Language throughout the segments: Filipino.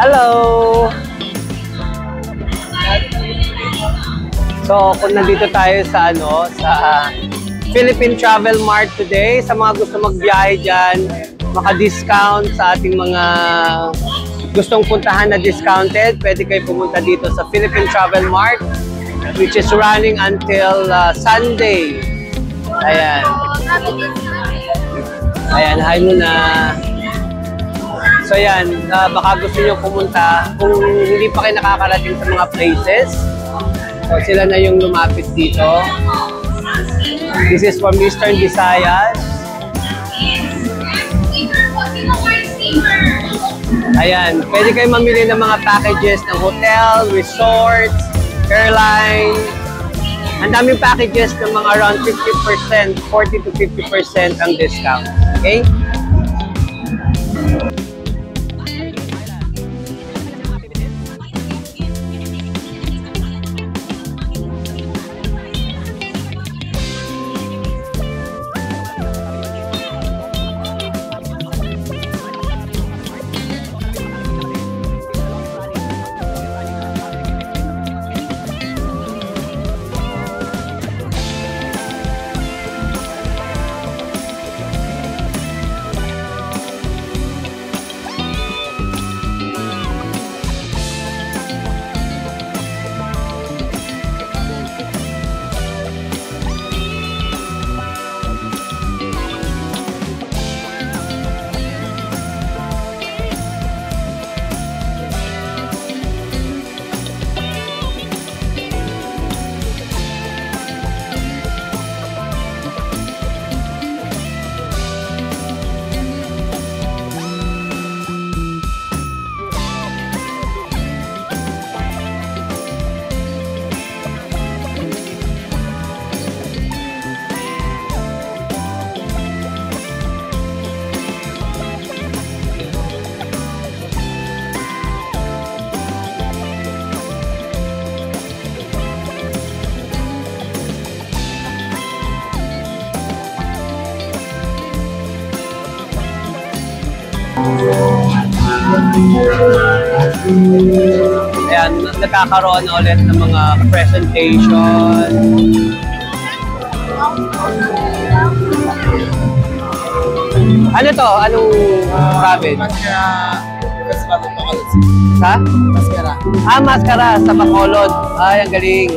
Hello! So, kung nandito tayo sa Philippine Travel Mart today, sa mga gusto magbiyahe dyan, maka-discount sa ating mga gustong puntahan na discounted, pwede kayo pumunta dito sa Philippine Travel Mart, which is running until Sunday. Ayan. Ayan, hi muna. So yan, baka gusto nyo pumunta. Kung hindi pa kayo nakakarating sa mga places, so sila na yung lumapit dito. This is from Eastern Visayas. Ayan, pwede kayo mamili ng mga packages ng hotel, resorts, airline. Ang daming packages ng mga around 50%, 40 to 50% ang discount. Okay? Ayan, nakakaroon na ulit ng mga presentation. Ano to? Anong province? Sa? Maskara. Ah, Maskara sa Bacolod. Ay, ang galing.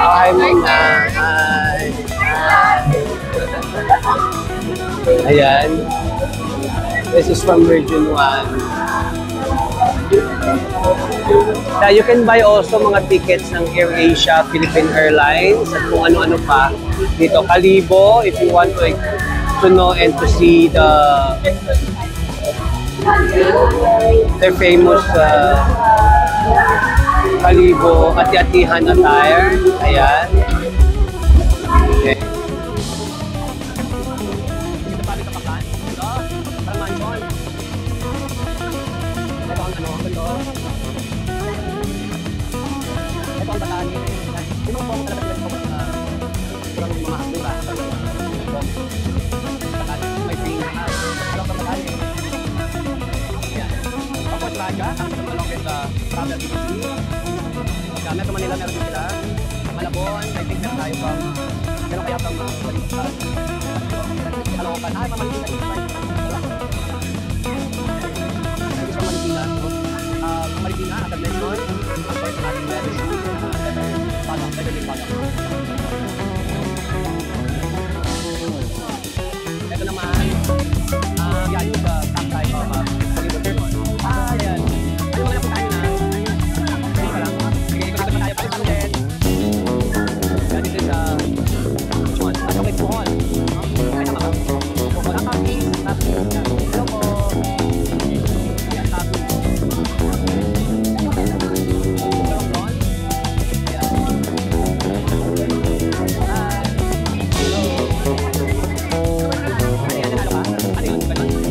Hi, Mona. Hi. Ayan. This is from Region 1. Now, you can buy also mga tickets ng AirAsia, Philippine Airlines, at kung ano-ano pa. Dito, Kalibo, if you want to know and to see their famous Kalibo Ati-Atihan attire. Ayan. Okay. Ito ang bataan. Ito ang talaga mga ka? Tapos sa mga longest travel agency. Sa Metro Manila meron din sila. Malabon, I think meron tayo pang meron kaya pang balikan. Kaloocan. Mamalipin na ito. Sa Malipina. Malipina, Atag Lesson. Ang part ng ating leather shoe. Padang, leather padang. Ito naman, yan yung top type of yan. Ano mga napuntahan nyo na? Sige ka lang. Sige, ikot na tayo. Palitan din. Yan dito sa which one? Chocolate Puhon. Ay, tama ba? Puhon ang cookies. Hello po. Yan, cookies. Chocolate. Yan. Hi. Hello. Ano yan? Nanalo ka? Ano yun? Ganun?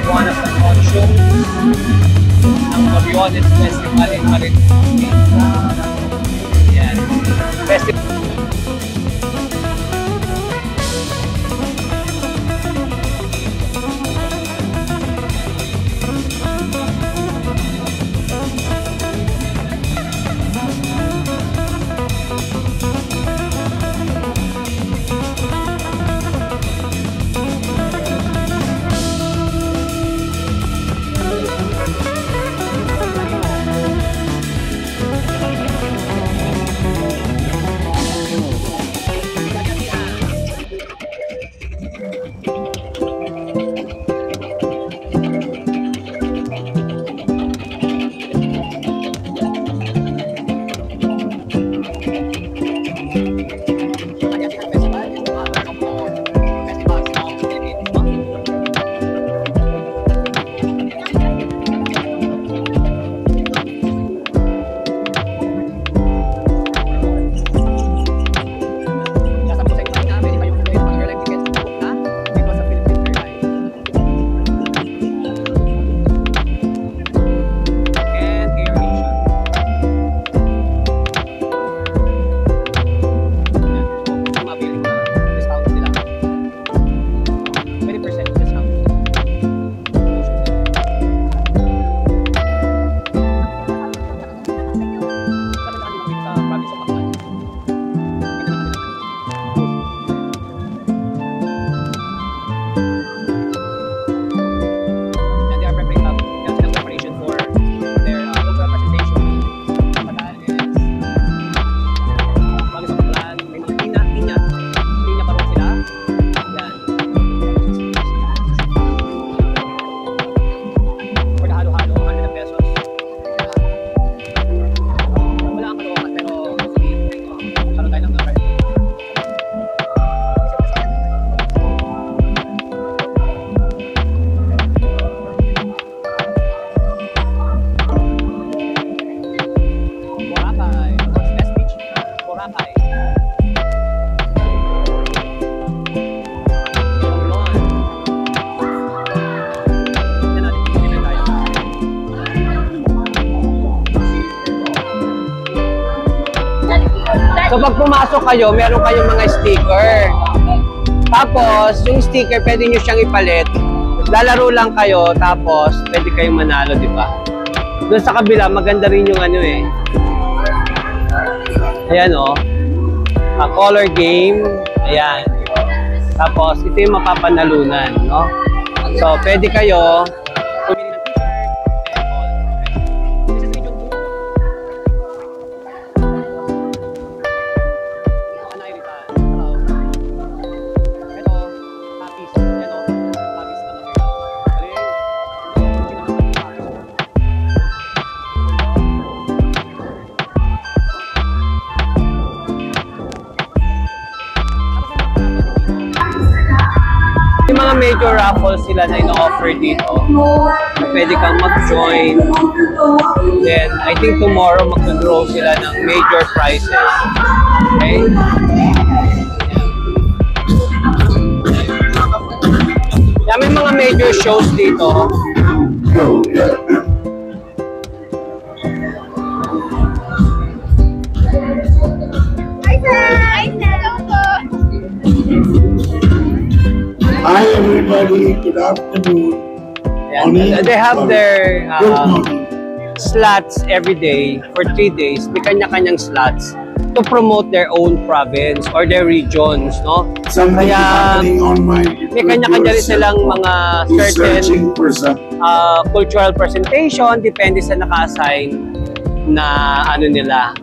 One of the auctions ng Coriolis Festival in Marinduque. Yan. Festival. So pag pumasok kayo, meron kayong mga sticker. Tapos, yung sticker, pwede nyo siyang ipalit. Lalaro lang kayo, tapos pwede kayong manalo, di ba? Doon sa kabila, maganda rin yung ano eh. Ayan o. Color game. Ayan. Tapos, ito yung mapapanalunan, no? So, pwede kayo pumili ng t-shirt and all. This is Region 2. Hello. Ito, tapis. Ito, tapis na yung mga major raffles sila na ino-offer dito. Pwede kang mag-join. Then, I think tomorrow mag-draw sila ng major prizes. Okay? Yeah, may mga major shows dito. Hi everybody, good afternoon. Yeah, they have their slots every day for 3 days. May kanya-kanyang slots to promote their own province or their regions, no? Something happening on my may kanya-kanya rin silang mga certain cultural presentation, depende sa naka-assign na ano nila,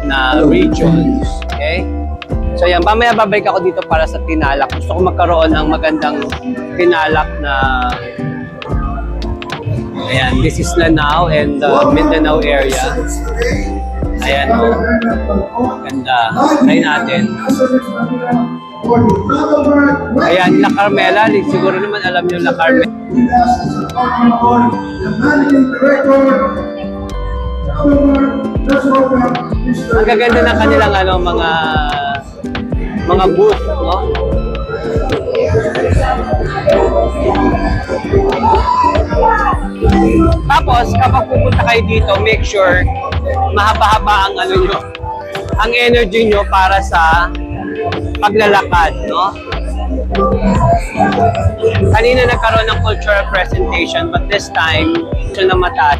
na regions. Okay? So yan, mamaya babalik ako dito para sa tinalak. Gusto ko magkaroon ng magandang tinalak na ayan, this is Lanao and Mindanao area. Ayan o. Ganda. Try natin. Ayan, La Carmela. Siguro naman alam nyo La Carmela. Ang gaganda ng kanilang ano, mga booth, no? Tapos, kapag pupunta kayo dito, make sure mahaba-haba ang ano nyo, ang energy nyo para sa paglalakad, no? Kanina nagkaroon ng cultural presentation, but this time, ito na mataas.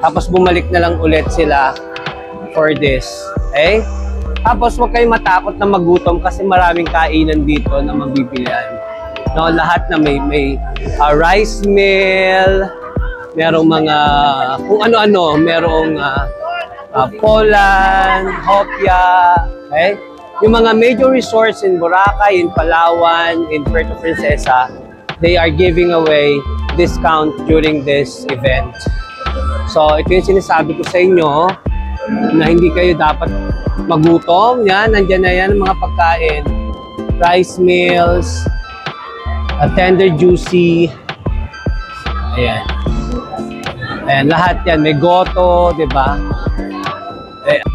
Tapos bumalik na lang ulit sila for this. Okay? Tapos huwag kayong matakot na magutom kasi maraming kainan dito na mabibilihan. No, lahat na may rice meal, merong mga kung ano-ano, merong Poland, Hopia, okay? Yung mga major resorts in Boracay, in Palawan, in Puerto Princesa, they are giving away discount during this event. So, ito yung sinasabi ko sa inyo na hindi kayo dapat magutom. Yan, nandyan na yan ang mga pagkain. Rice meals, tender juicy. Ayan. Ayan, lahat yan. May goto, di ba? Ayan.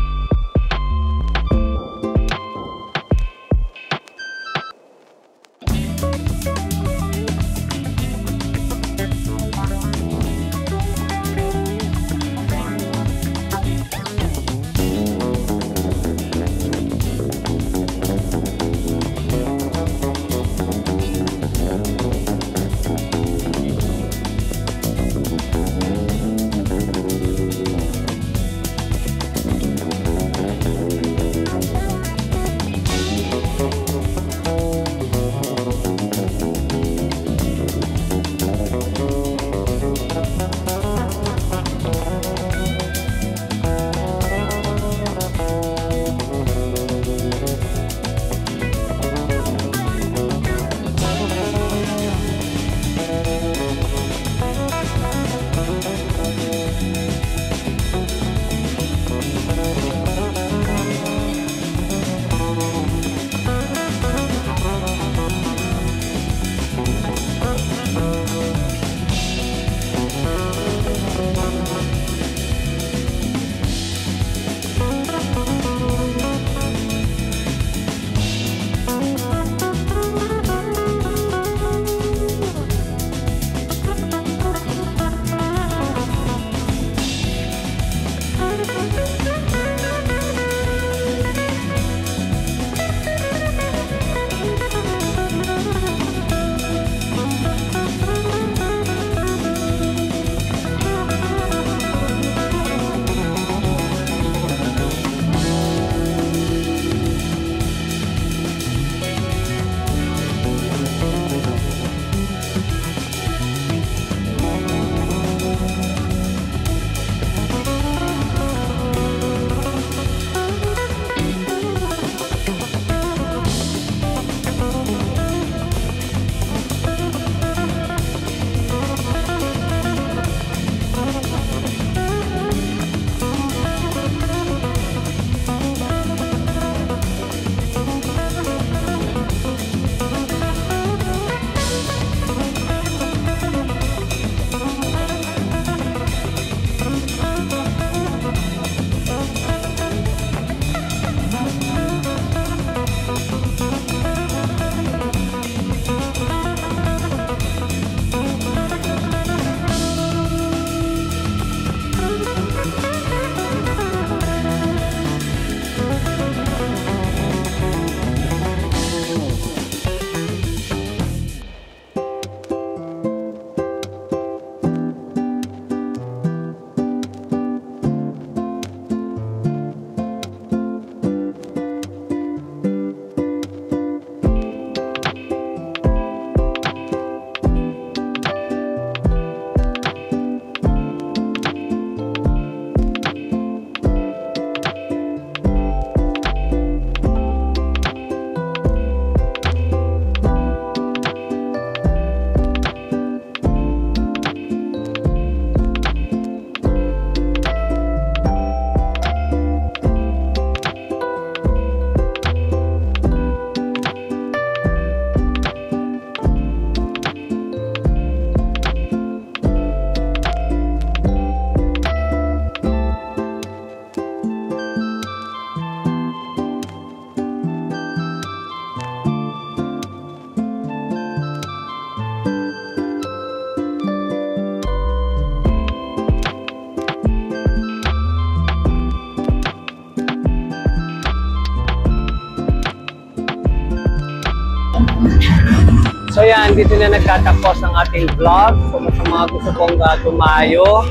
So yan, dito na nagtatapos ang ating vlog. So sa mga gusto pong tumayo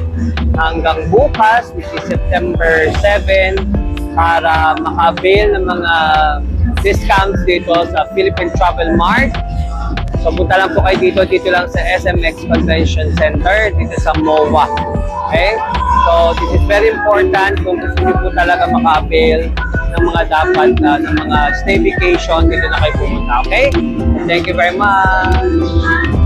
hanggang bukas, which is September 7, para maka-avail ng mga discounts dito sa Philippine Travel Mart. So punta lang po kayo dito lang sa SMX Convention Center, dito sa MOA. Okay? So this is very important kung gusto niyo po talaga maka-avail ng mga dapat ng mga stay vacation, dito na kayo pumunta. Okay? Thank you very much.